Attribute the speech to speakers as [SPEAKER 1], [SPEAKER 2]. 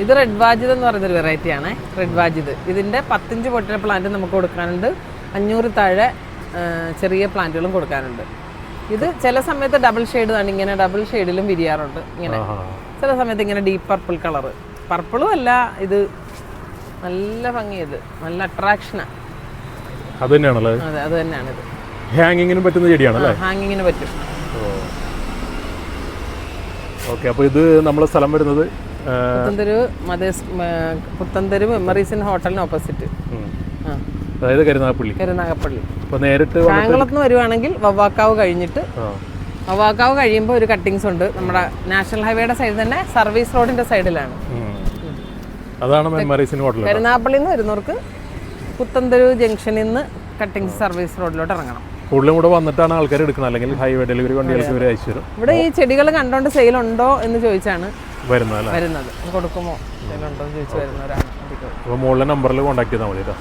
[SPEAKER 1] ഇത് റെഡ് വാജിദ് എന്ന് പറയുന്നൊരു വെറൈറ്റിയാണ്. റെഡ് വാജിദ് ഇതിൻ്റെ 10 ഇഞ്ച് പൊട്ടിയ പ്ലാന്റ് നമുക്ക് കൊടുക്കാനുണ്ട്. 500 താഴെ ചെറിയ പ്ലാന്റുകളും കൊടുക്കാനുണ്ട്. ഇത് ചില സമയത്ത് ഡബിൾ ഷെയ്ഡ് ആണ്, ഇങ്ങനെ ഡബിൾ ഷെയ്ഡിലും വിരിയാറുണ്ട്. ഇങ്ങനെ ചില സമയത്ത് ഇങ്ങനെ ഡീപ്പ് പർപ്പിൾ കളറ്, പർപ്പിളും അല്ല, ഇത് നല്ല ഭംഗിയത്, നല്ല അട്രാക്ഷനാണ്.
[SPEAKER 2] അത് തന്നെയാണല്ലോ.
[SPEAKER 1] അതെ, അത് തന്നെയാണ്. ഇത്
[SPEAKER 2] ഹാങ്ങിങ്ങിന് പറ്റുന്ന ചെടിയാണല്ലേ?
[SPEAKER 1] ഹാങ്ങിങ്ങിന് പറ്റും.
[SPEAKER 2] ഓക്കെ, അപ്പോൾ ഇത് നമ്മുടെ സ്ഥലം വരുന്നത്
[SPEAKER 1] പുത്തൻതെരു മെമ്മറീസ് ഹോട്ടലിന് ഓപ്പോസിറ്റ്,
[SPEAKER 2] അതായത് കരുനാഗപ്പള്ളി. അപ്പോൾ നേരിട്ട്
[SPEAKER 1] കായംകുളത്ത് നിന്ന് വരുവാണെങ്കിൽ വവ്വാക്കാവ് കഴിഞ്ഞിട്ട്, വവ്വാക്കാവ് കഴിയുമ്പോൾ ഒരു കട്ടിങ്സ് ഉണ്ട് നമ്മുടെ നാഷണൽ ഹൈവേയുടെ സൈഡിൽ തന്നെ, സർവീസ് റോഡിന്റെ സൈഡിലാണ്.
[SPEAKER 2] അതാണ് മെമ്മറീസ് ഹോട്ടൽ.
[SPEAKER 1] കരുനാഗപ്പള്ളിയിൽ നിന്ന് വരുന്നവർക്ക് പുത്തൻതെരു ജംഗ്ഷനിൽ നിന്ന് കട്ടിങ്സ് സർവീസ് റോഡിലോട്ട് ഇറങ്ങണം.
[SPEAKER 2] കൂടുതലും കൂടെ വന്നിട്ടാണ് ആൾക്കാർ എടുക്കുന്നത്, അല്ലെങ്കിൽ ഹൈവേ ഡെലിവറി വണ്ടികൾക്ക് ഇവർ അയച്ചു തരും.
[SPEAKER 1] ഇവിടെ ഈ ചെടികൾ കണ്ടോണ്ട് സെയിൽ ഉണ്ടോ എന്ന് ചോദിച്ചാണ്
[SPEAKER 2] വരുന്നത്.
[SPEAKER 1] കൊടുക്കുമോ സെയിൽ ഉണ്ടോ എന്ന് ചോദിച്ചു വരുന്നവരാണ്.
[SPEAKER 2] അപ്പോൾ മുകളിലെ നമ്പറിൽ കോൺടാക്ട് ചെയ്താൽ മതി കേട്ടോ.